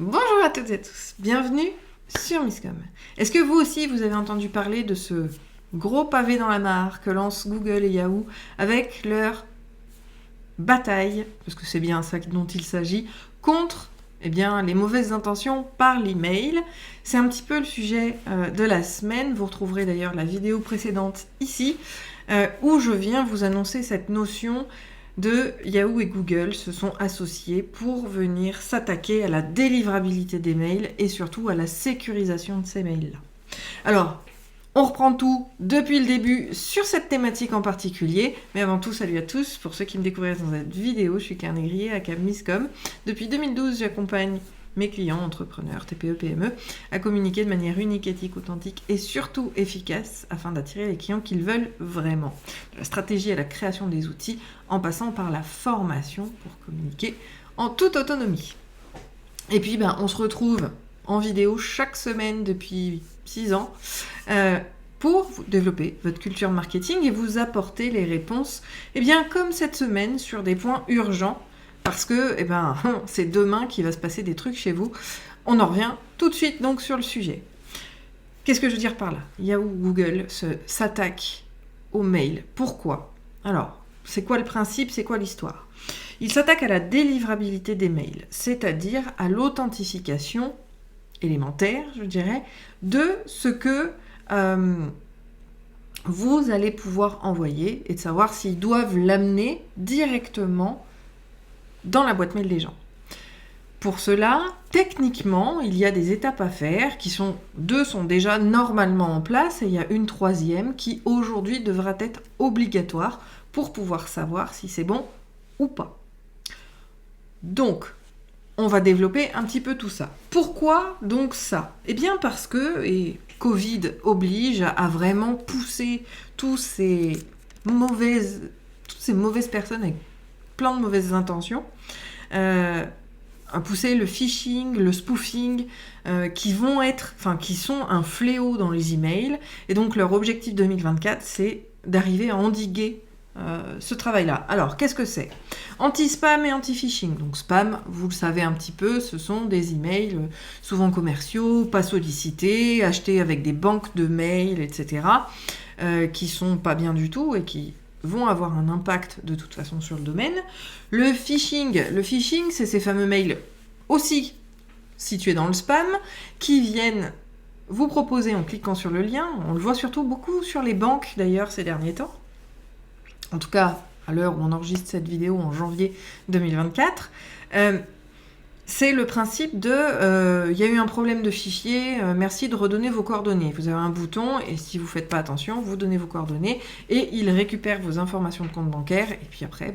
Bonjour à toutes et à tous, bienvenue sur Miscom. Est-ce que vous aussi vous avez entendu parler de ce gros pavé dans la mare que lancent Google et Yahoo avec leur bataille, parce que c'est bien ça dont il s'agit, contre les mauvaises intentions par l'email. C'est un petit peu le sujet de la semaine. Vous retrouverez d'ailleurs la vidéo précédente ici, où je viens vous annoncer cette notion de Yahoo et Google se sont associés pour venir s'attaquer à la délivrabilité des mails et surtout à la sécurisation de ces mails-là. Alors, on reprend tout depuis le début sur cette thématique en particulier. Mais avant tout, salut à tous. Pour ceux qui me découvriraient dans cette vidéo, je suis Karen Négrier à Miscom. Depuis 2012, j'accompagne mes clients, entrepreneurs, TPE, PME, à communiquer de manière unique, éthique, authentique et surtout efficace afin d'attirer les clients qu'ils veulent vraiment. De la stratégie à la création des outils, en passant par la formation pour communiquer en toute autonomie. Et puis, on se retrouve en vidéo chaque semaine depuis 6 ans pour développer votre culture marketing et vous apporter les réponses, comme cette semaine, sur des points urgents. Parce que c'est demain qu'il va se passer des trucs chez vous. On en revient tout de suite donc sur le sujet. Qu'est-ce que je veux dire par là ? Yahoo, Google s'attaquent aux mails. Pourquoi ? Alors, c'est quoi le principe ? C'est quoi l'histoire ? Ils s'attaquent à la délivrabilité des mails, c'est-à-dire à l'authentification élémentaire, je dirais, de ce que vous allez pouvoir envoyer et de savoir s'ils doivent l'amener directement dans la boîte mail des gens. Pour cela, techniquement, il y a des étapes à faire deux sont déjà normalement en place et il y a une troisième qui aujourd'hui devra être obligatoire pour pouvoir savoir si c'est bon ou pas. Donc, on va développer un petit peu tout ça. Pourquoi donc ça ? Parce que, et Covid oblige à vraiment pousser toutes ces mauvaises personnes avec plein de mauvaises intentions, à pousser le phishing, le spoofing, qui sont un fléau dans les emails. Et donc leur objectif 2024, c'est d'arriver à endiguer ce travail-là. Alors, qu'est-ce que c'est ? Anti-spam et anti-phishing. Donc spam, vous le savez un petit peu, ce sont des emails souvent commerciaux, pas sollicités, achetés avec des banques de mails, etc., qui sont pas bien du tout et qui vont avoir un impact de toute façon sur le domaine. Le phishing, c'est ces fameux mails aussi situés dans le spam qui viennent vous proposer en cliquant sur le lien. On le voit surtout beaucoup sur les banques d'ailleurs ces derniers temps. En tout cas, à l'heure où on enregistre cette vidéo en janvier 2024, c'est le principe de y a eu un problème de fichier, merci de redonner vos coordonnées. Vous avez un bouton et si vous ne faites pas attention, vous donnez vos coordonnées et il récupère vos informations de compte bancaire et puis après,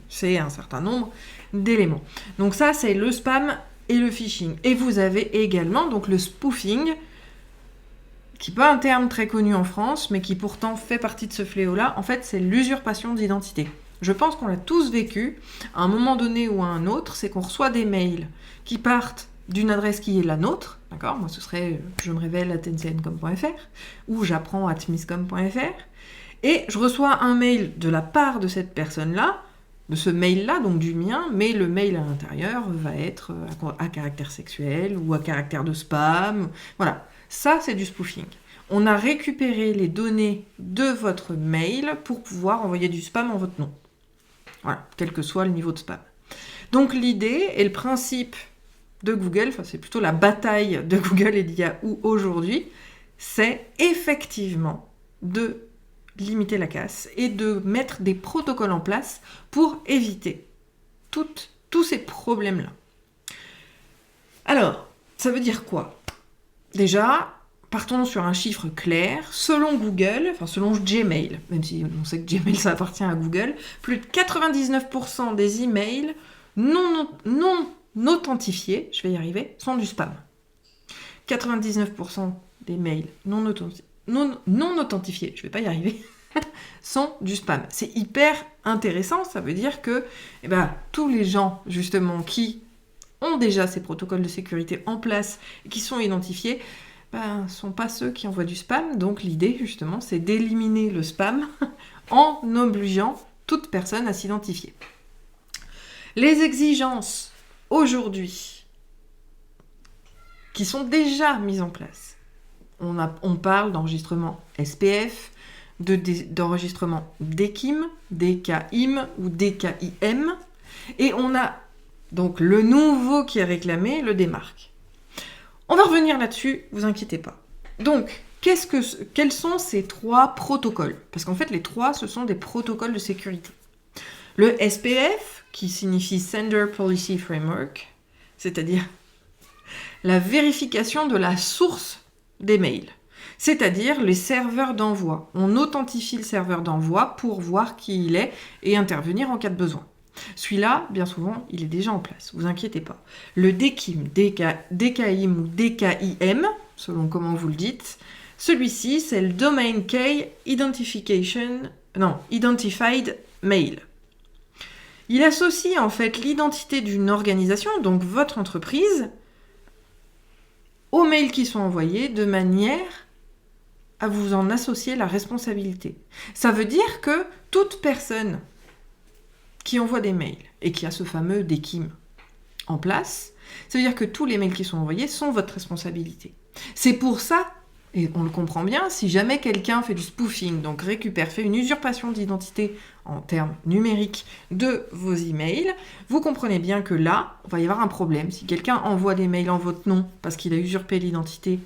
c'est un certain nombre d'éléments. Donc ça, c'est le spam et le phishing. Et vous avez également donc le spoofing, qui n'est pas un terme très connu en France, mais qui pourtant fait partie de ce fléau-là. En fait, c'est l'usurpation d'identité. Je pense qu'on l'a tous vécu, à un moment donné ou à un autre, c'est qu'on reçoit des mails qui partent d'une adresse qui est la nôtre, d'accord ? Moi, ce serait je me révèle @ncncom.fr ou j'apprends @miscom.fr, et je reçois un mail de la part de cette personne-là, de ce mail-là, donc du mien, mais le mail à l'intérieur va être à caractère sexuel ou à caractère de spam, voilà. Ça, c'est du spoofing. On a récupéré les données de votre mail pour pouvoir envoyer du spam en votre nom. Voilà, quel que soit le niveau de spam. Donc l'idée et le principe de Google, c'est plutôt la bataille de Google et de Yahoo aujourd'hui, c'est effectivement de limiter la casse et de mettre des protocoles en place pour éviter tous ces problèmes-là. Alors, ça veut dire quoi ? Déjà, partons sur un chiffre clair. Selon Google, selon Gmail, même si on sait que Gmail ça appartient à Google, plus de 99% des emails non authentifiés, je vais y arriver, sont du spam. 99% des mails non authentifiés, je vais pas y arriver, sont du spam. C'est hyper intéressant, ça veut dire que tous les gens justement qui ont déjà ces protocoles de sécurité en place et qui sont identifiés, sont pas ceux qui envoient du spam. Donc l'idée justement, c'est d'éliminer le spam en obligeant toute personne à s'identifier. Les exigences aujourd'hui qui sont déjà mises en place. On parle d'enregistrement SPF, d'enregistrement DKIM, DKIM ou DKIM, et on a donc le nouveau qui est réclamé, le DMARC. On va revenir là-dessus, vous inquiétez pas. Donc, quels sont ces 3 protocoles? Parce qu'en fait, les 3, ce sont des protocoles de sécurité. Le SPF, qui signifie Sender Policy Framework, c'est-à-dire la vérification de la source des mails, c'est-à-dire les serveurs d'envoi. On authentifie le serveur d'envoi pour voir qui il est et intervenir en cas de besoin. Celui-là, bien souvent, il est déjà en place, vous inquiétez pas. Le DKIM, DKIM ou DKIM, selon comment vous le dites, celui-ci, c'est le Domain Key Identified Mail. Il associe en fait l'identité d'une organisation, donc votre entreprise, aux mails qui sont envoyés de manière à vous en associer la responsabilité. Ça veut dire que toute personne qui envoie des mails et qui a ce fameux DKIM en place, ça veut dire que tous les mails qui sont envoyés sont votre responsabilité. C'est pour ça, et on le comprend bien, si jamais quelqu'un fait du spoofing, donc fait une usurpation d'identité en termes numériques de vos emails, vous comprenez bien que là, il va y avoir un problème. Si quelqu'un envoie des mails en votre nom parce qu'il a usurpé l'identité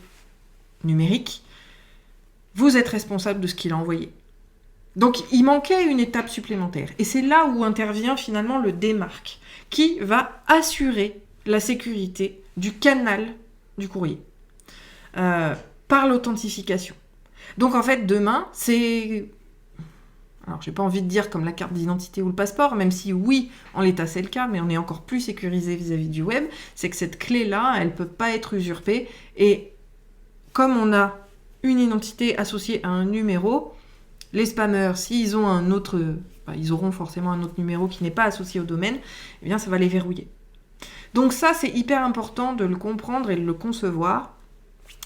numérique, vous êtes responsable de ce qu'il a envoyé. Donc, il manquait une étape supplémentaire. Et c'est là où intervient finalement le DMARC, qui va assurer la sécurité du canal du courrier par l'authentification. Donc, en fait, demain, c'est... Alors, j'ai pas envie de dire comme la carte d'identité ou le passeport, même si oui, en l'état c'est le cas, mais on est encore plus sécurisé vis-à-vis du web, c'est que cette clé-là, elle peut pas être usurpée. Et comme on a une identité associée à un numéro, les spammers, s'ils ont ils auront forcément un autre numéro qui n'est pas associé au domaine, eh bien ça va les verrouiller. Donc ça, c'est hyper important de le comprendre et de le concevoir,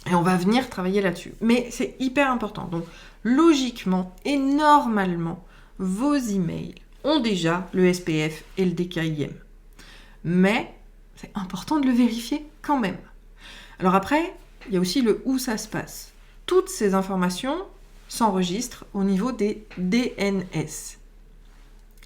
et on va venir travailler là-dessus. Mais c'est hyper important. Donc logiquement et normalement, vos emails ont déjà le SPF et le DKIM. Mais c'est important de le vérifier quand même. Alors après, il y a aussi le où ça se passe. Toutes ces informations s'enregistrent au niveau des DNS,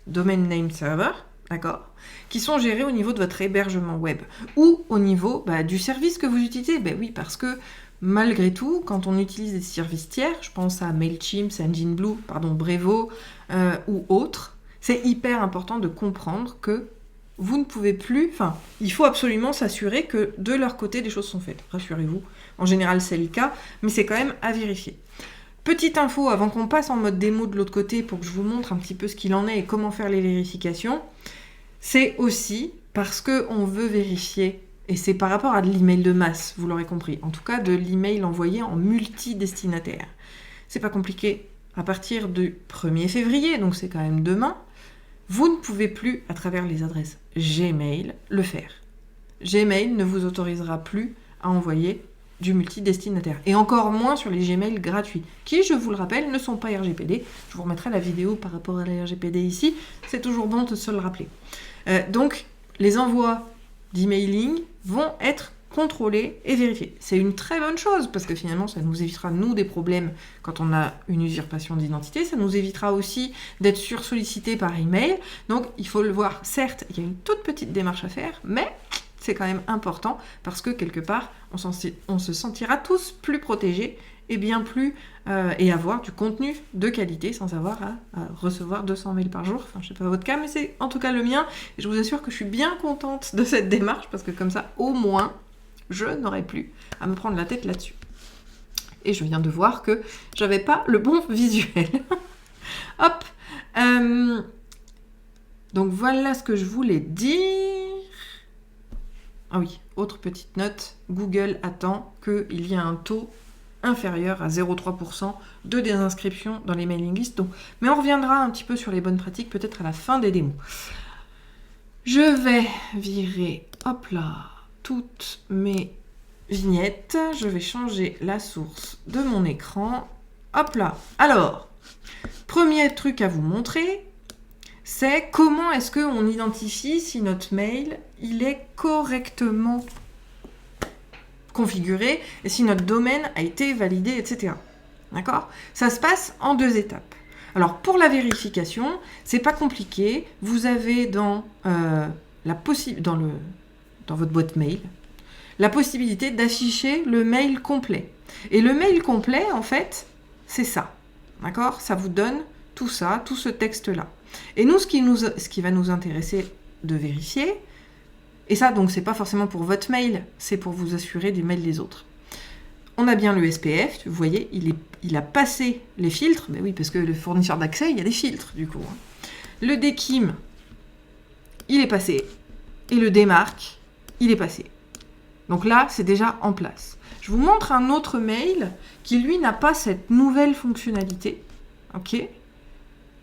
Domain Name Server, d'accord, qui sont gérés au niveau de votre hébergement web ou au niveau du service que vous utilisez. Ben oui, parce que malgré tout, quand on utilise des services tiers, je pense à Mailchimp, Sendinblue, Brevo ou autres, c'est hyper important de comprendre que vous ne pouvez plus... il faut absolument s'assurer que de leur côté, des choses sont faites. Rassurez-vous, en général, c'est le cas, mais c'est quand même à vérifier. Petite info, avant qu'on passe en mode démo de l'autre côté, pour que je vous montre un petit peu ce qu'il en est et comment faire les vérifications, c'est aussi parce qu'on veut vérifier, et c'est par rapport à de l'email de masse, vous l'aurez compris, en tout cas de l'email envoyé en multi-destinataire. C'est pas compliqué. À partir du 1er février, donc c'est quand même demain, vous ne pouvez plus, à travers les adresses Gmail, le faire. Gmail ne vous autorisera plus à envoyer du multi-destinataire. Et encore moins sur les Gmail gratuits, qui, je vous le rappelle, ne sont pas RGPD. Je vous remettrai la vidéo par rapport à la RGPD ici. C'est toujours bon de se le rappeler. Donc, les envois d'emailing vont être contrôlés et vérifiés. C'est une très bonne chose, parce que finalement, ça nous évitera, nous, des problèmes quand on a une usurpation d'identité. Ça nous évitera aussi d'être sursollicité par email. Donc, il faut le voir. Certes, il y a une toute petite démarche à faire, mais c'est quand même important, parce que quelque part, on se sentira tous plus protégés et bien plus, et avoir du contenu de qualité sans avoir à recevoir 200 mails par jour. Enfin, je sais pas votre cas, mais c'est en tout cas le mien. Et je vous assure que je suis bien contente de cette démarche, parce que comme ça, au moins, je n'aurai plus à me prendre la tête là-dessus. Et je viens de voir que j'avais pas le bon visuel. Hop. Donc voilà ce que je voulais dire. Ah oui, autre petite note, Google attend qu'il y ait un taux inférieur à 0,3% de désinscription dans les mailing lists. Donc, mais on reviendra un petit peu sur les bonnes pratiques, peut-être à la fin des démos. Je vais virer, hop là, toutes mes vignettes. Je vais changer la source de mon écran. Hop là. Alors, premier truc à vous montrer, c'est comment est-ce qu'on identifie si notre mail il est correctement configuré et si notre domaine a été validé, etc. D'accord ? Ça se passe en 2 étapes. Alors, pour la vérification, c'est pas compliqué. Vous avez dans votre boîte mail la possibilité d'afficher le mail complet. Et le mail complet, en fait, c'est ça. D'accord ? Ça vous donne tout ça, tout ce texte-là. Et nous, ce qui va nous intéresser de vérifier, et ça, donc, c'est pas forcément pour votre mail, c'est pour vous assurer des mails des autres. On a bien le SPF, vous voyez, il a passé les filtres, mais oui, parce que le fournisseur d'accès, il y a des filtres, du coup. Le DKIM, il est passé, et le DMARC, il est passé. Donc là, c'est déjà en place. Je vous montre un autre mail qui, lui, n'a pas cette nouvelle fonctionnalité, ok,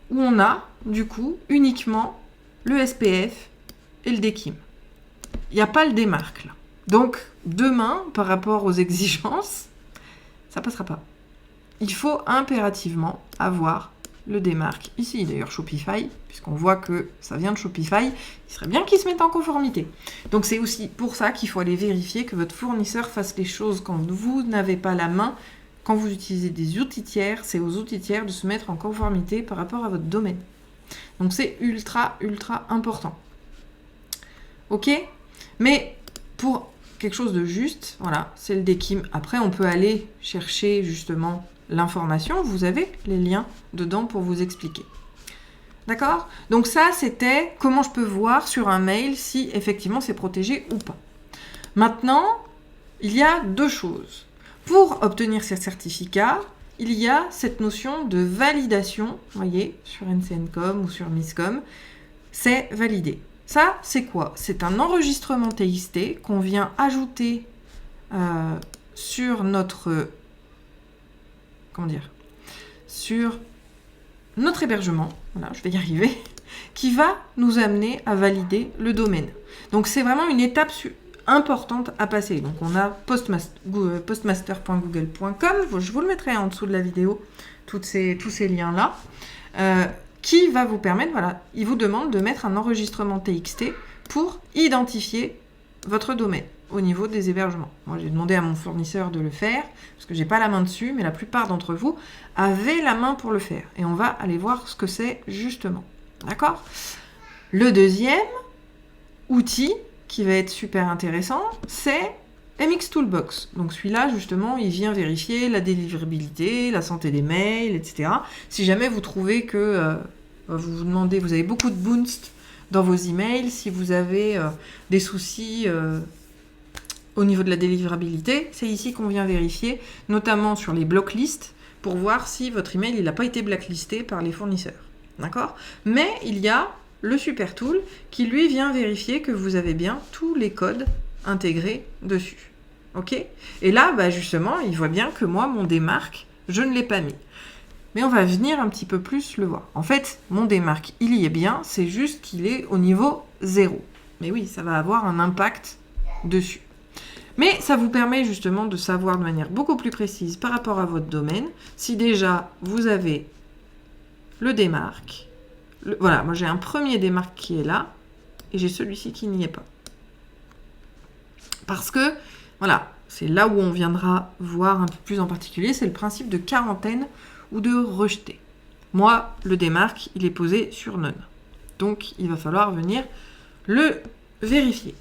où on a, du coup, uniquement le SPF et le DKIM. Il n'y a pas le DMARC, là. Donc, demain, par rapport aux exigences, ça passera pas. Il faut impérativement avoir le DMARC. Ici, d'ailleurs, Shopify, puisqu'on voit que ça vient de Shopify, il serait bien qu'ils se mettent en conformité. Donc, c'est aussi pour ça qu'il faut aller vérifier que votre fournisseur fasse les choses quand vous n'avez pas la main. Quand vous utilisez des outils tiers, c'est aux outils tiers de se mettre en conformité par rapport à votre domaine. Donc, c'est ultra, ultra important. Ok ? Mais pour quelque chose de juste, voilà, c'est le DKIM. Après, on peut aller chercher justement l'information. Vous avez les liens dedans pour vous expliquer. D'accord ? Donc ça, c'était comment je peux voir sur un mail si effectivement c'est protégé ou pas. Maintenant, il y a 2 choses. Pour obtenir ces certificats, il y a cette notion de validation, vous voyez, sur NCNCom ou sur MISCOM, c'est validé. Ça, c'est quoi ? C'est un enregistrement TXT qu'on vient ajouter sur notre... sur notre hébergement, voilà, je vais y arriver, qui va nous amener à valider le domaine. Donc, c'est vraiment une étape importante à passer. Donc, on a postmaster.google.com, je vous le mettrai en dessous de la vidéo, tous ces liens-là, qui va vous permettre, voilà, il vous demande de mettre un enregistrement TXT pour identifier votre domaine au niveau des hébergements. Moi, j'ai demandé à mon fournisseur de le faire, parce que j'ai pas la main dessus, mais la plupart d'entre vous avaient la main pour le faire. Et on va aller voir ce que c'est justement. D'accord ? Le deuxième outil qui va être super intéressant, c'est MX Toolbox. Donc celui-là, justement, il vient vérifier la délivrabilité, la santé des mails, etc. Si jamais vous trouvez que vous vous demandez, vous avez beaucoup de bounce dans vos emails, si vous avez des soucis au niveau de la délivrabilité, c'est ici qu'on vient vérifier, notamment sur les blocklists, pour voir si votre email n'a pas été blacklisté par les fournisseurs. D'accord ? Mais il y a le super tool qui lui vient vérifier que vous avez bien tous les codes intégrés dessus. Ok ? Et là, bah justement, il voit bien que moi, mon DMARC, je ne l'ai pas mis. Mais on va venir un petit peu plus le voir. En fait, mon DMARC, il y est bien, c'est juste qu'il est au niveau 0. Mais oui, ça va avoir un impact dessus. Mais ça vous permet justement de savoir de manière beaucoup plus précise par rapport à votre domaine, si déjà vous avez le DMARC. Voilà, moi j'ai un premier DMARC qui est là, et j'ai celui-ci qui n'y est pas. Parce que, voilà, c'est là où on viendra voir un peu plus en particulier, c'est le principe de quarantaine ou de rejeter. Moi, le DMARC, il est posé sur None. Donc, il va falloir venir le vérifier.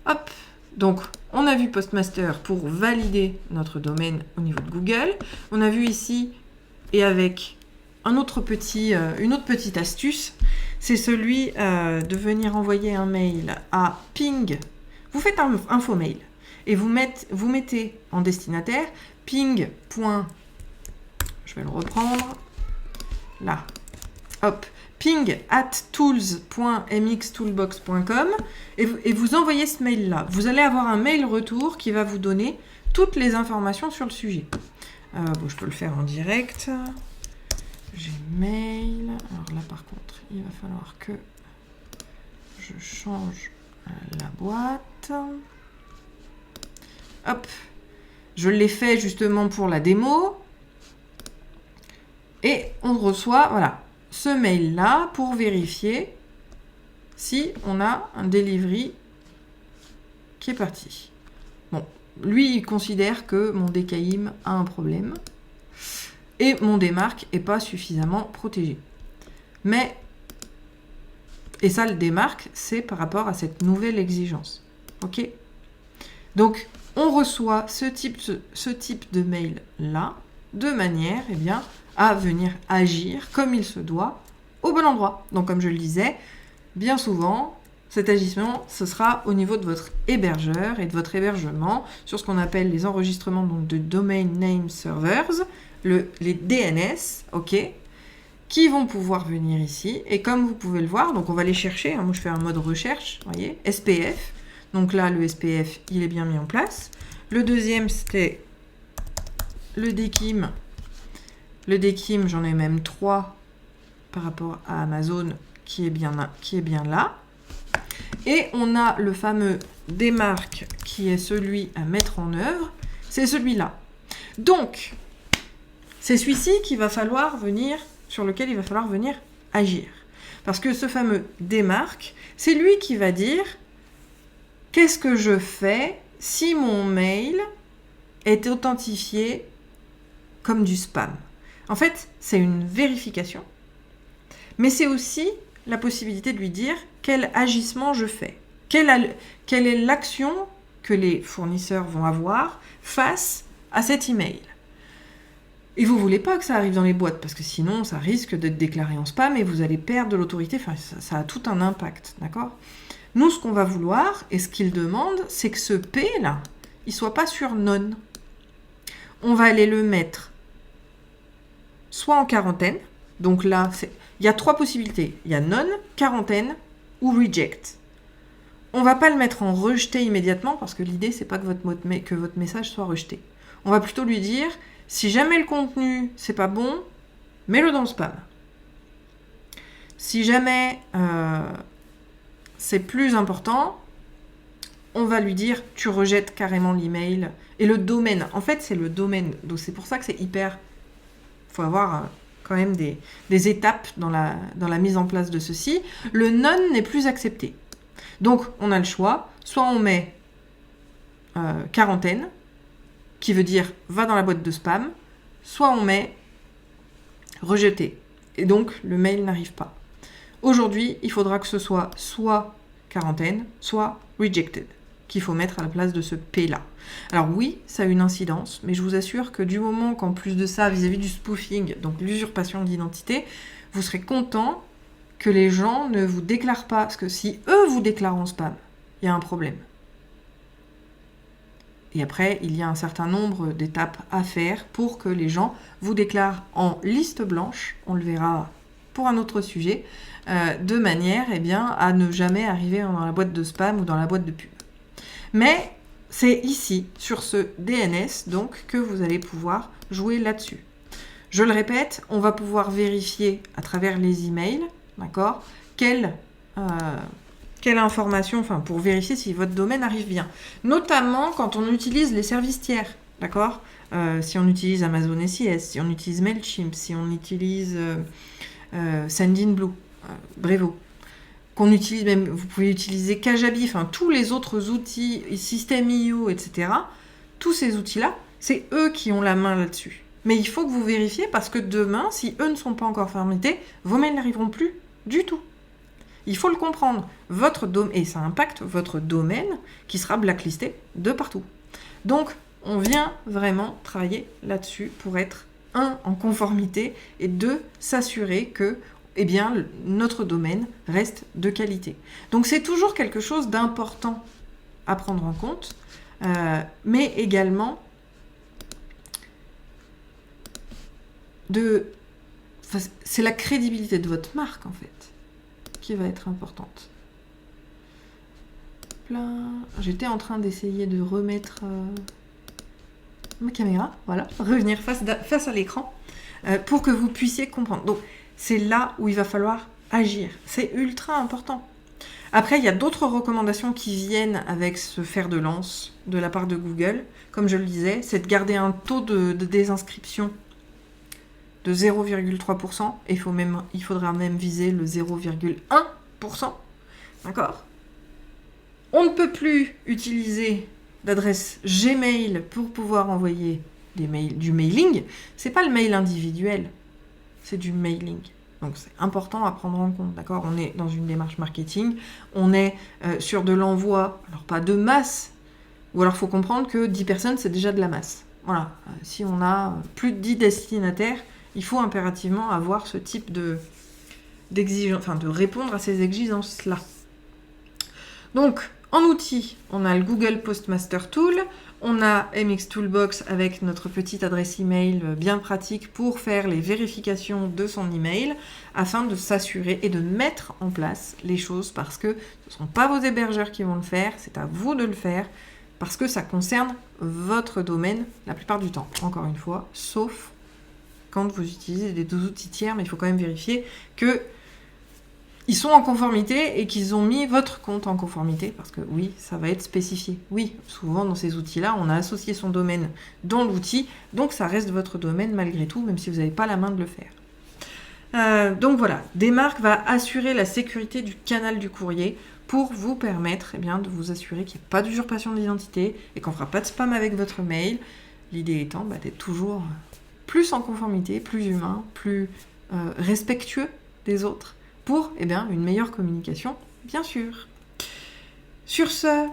Hop, donc on a vu Postmaster pour valider notre domaine au niveau de Google. On a vu ici, et avec une autre petite astuce, c'est celui de venir envoyer un mail à ping. Vous faites un info mail et vous mettez en destinataire ping. Je vais le reprendre. Là. Hop. ping@tools.mxtoolbox.com et vous envoyez ce mail-là. Vous allez avoir un mail retour qui va vous donner toutes les informations sur le sujet. Je peux le faire en direct. Gmail. Alors là, par contre, il va falloir que je change la boîte. Hop. Je l'ai fait justement pour la démo. Et on reçoit, voilà, ce mail-là pour vérifier si on a un delivery qui est parti. Bon, lui, il considère que mon DKIM a un problème et mon démarque n'est pas suffisamment protégé. Mais, et ça, le démarque, c'est par rapport à cette nouvelle exigence. OK? Donc, on reçoit ce type de mail-là, de manière eh bien, à venir agir comme il se doit au bon endroit. Donc, comme je le disais, bien souvent, cet agissement, ce sera au niveau de votre hébergeur et de votre hébergement sur ce qu'on appelle les enregistrements donc, de Domain Name Servers, les DNS, ok, qui vont pouvoir venir ici. Et comme vous pouvez le voir, donc on va les chercher. Hein, moi, je fais un mode recherche, vous voyez, SPF. Donc là, le SPF, il est bien mis en place. Le deuxième, c'était le DKIM. Le DKIM, j'en ai même 3 par rapport à Amazon qui est bien là. Et on a le fameux démarque qui est celui à mettre en œuvre. C'est celui-là. Donc, c'est celui-ci sur lequel il va falloir venir agir. Parce que ce fameux démarque, c'est lui qui va dire qu'est-ce que je fais si mon mail est authentifié comme du spam. En fait, c'est une vérification, mais c'est aussi la possibilité de lui dire quel agissement je fais. Quelle est l'action que les fournisseurs vont avoir face à cet email. Et vous ne voulez pas que ça arrive dans les boîtes, parce que sinon, ça risque d'être déclaré en spam et vous allez perdre de l'autorité. Enfin, ça a tout un impact, d'accord ? Nous, ce qu'on va vouloir, et ce qu'il demande, c'est que ce P, là, il ne soit pas sur non. On va aller le mettre soit en quarantaine. Donc là, il y a 3 possibilités. Il y a non, quarantaine ou reject. On ne va pas le mettre en rejeté immédiatement, parce que l'idée, c'est pas que votre message soit rejeté. On va plutôt lui dire, si jamais le contenu, c'est pas bon, mets-le dans le spam. Si jamais c'est plus important, on va lui dire, tu rejettes carrément l'email. Et le domaine, en fait, c'est le domaine. Donc c'est pour ça que c'est hyper... Il faut avoir quand même des étapes dans la mise en place de ceci. Le non n'est plus accepté. Donc, on a le choix. Soit on met quarantaine, qui veut dire va dans la boîte de spam, soit on met rejeté. Et donc, le mail n'arrive pas. Aujourd'hui, il faudra que ce soit quarantaine, soit rejected, qu'il faut mettre à la place de ce P-là. Alors oui, ça a une incidence, mais je vous assure que du moment qu'en plus de ça, vis-à-vis du spoofing, donc l'usurpation d'identité, vous serez content que les gens ne vous déclarent pas. Parce que si eux vous déclarent en spam, il y a un problème. Et après, il y a un certain nombre d'étapes à faire pour que les gens vous déclarent en liste blanche, on le verra pour un autre sujet, de manière à ne jamais arriver dans la boîte de spam ou dans la boîte de pub. Mais c'est ici, sur ce DNS, donc, que vous allez pouvoir jouer là-dessus. Je le répète, on va pouvoir vérifier à travers les emails, d'accord, quelle information, pour vérifier si votre domaine arrive bien. Notamment quand on utilise les services tiers, d'accord, si on utilise Amazon SIS, si on utilise Mailchimp, si on utilise Sendinblue, Brevo, qu'on utilise même, vous pouvez utiliser Kajabi, tous les autres outils, System.io, etc. Tous ces outils-là, c'est eux qui ont la main là-dessus. Mais il faut que vous vérifiez parce que demain, si eux ne sont pas encore formatés, vos mails n'arriveront plus du tout. Il faut le comprendre. Et ça impacte votre domaine qui sera blacklisté de partout. Donc, on vient vraiment travailler là-dessus pour être, 1, en conformité et 2, s'assurer que notre domaine reste de qualité. Donc, c'est toujours quelque chose d'important à prendre en compte, mais également c'est la crédibilité de votre marque, en fait, qui va être importante. Là, j'étais en train d'essayer de remettre ma caméra, voilà, revenir face à l'écran, pour que vous puissiez comprendre. Donc, c'est là où il va falloir agir. C'est ultra important. Après, il y a d'autres recommandations qui viennent avec ce fer de lance de la part de Google. Comme je le disais, c'est de garder un taux de désinscription de 0,3%. Et il faudra même viser le 0,1%. D'accord ? On ne peut plus utiliser d'adresse Gmail pour pouvoir envoyer du mailing, c'est pas le mail individuel, c'est du mailing. Donc c'est important à prendre en compte, d'accord? On est dans une démarche marketing, on est sur de l'envoi, alors pas de masse, ou alors il faut comprendre que 10 personnes, c'est déjà de la masse. Voilà, si on a plus de 10 destinataires, il faut impérativement avoir ce type d'exigence, enfin de répondre à ces exigences-là. Donc, en outil, on a le Google Postmaster Tool, on a MX Toolbox avec notre petite adresse email bien pratique pour faire les vérifications de son email afin de s'assurer et de mettre en place les choses parce que ce ne sont pas vos hébergeurs qui vont le faire, c'est à vous de le faire parce que ça concerne votre domaine la plupart du temps, encore une fois, sauf quand vous utilisez des outils tiers, mais il faut quand même vérifier que ils sont en conformité et qu'ils ont mis votre compte en conformité, parce que oui, ça va être spécifié. Oui, souvent dans ces outils-là, on a associé son domaine dans l'outil, donc ça reste votre domaine malgré tout, même si vous n'avez pas la main de le faire. Donc voilà, Dmarc va assurer la sécurité du canal du courrier pour vous permettre de vous assurer qu'il n'y a pas d'usurpation d'identité et qu'on ne fera pas de spam avec votre mail. L'idée étant d'être toujours plus en conformité, plus humain, plus respectueux des autres, pour une meilleure communication, bien sûr. Sur ce,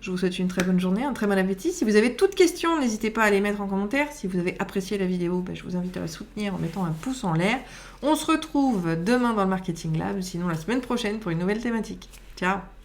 je vous souhaite une très bonne journée, un très bon appétit. Si vous avez toute question, n'hésitez pas à les mettre en commentaire. Si vous avez apprécié la vidéo, je vous invite à la soutenir en mettant un pouce en l'air. On se retrouve demain dans le Marketing Lab, sinon la semaine prochaine pour une nouvelle thématique. Ciao!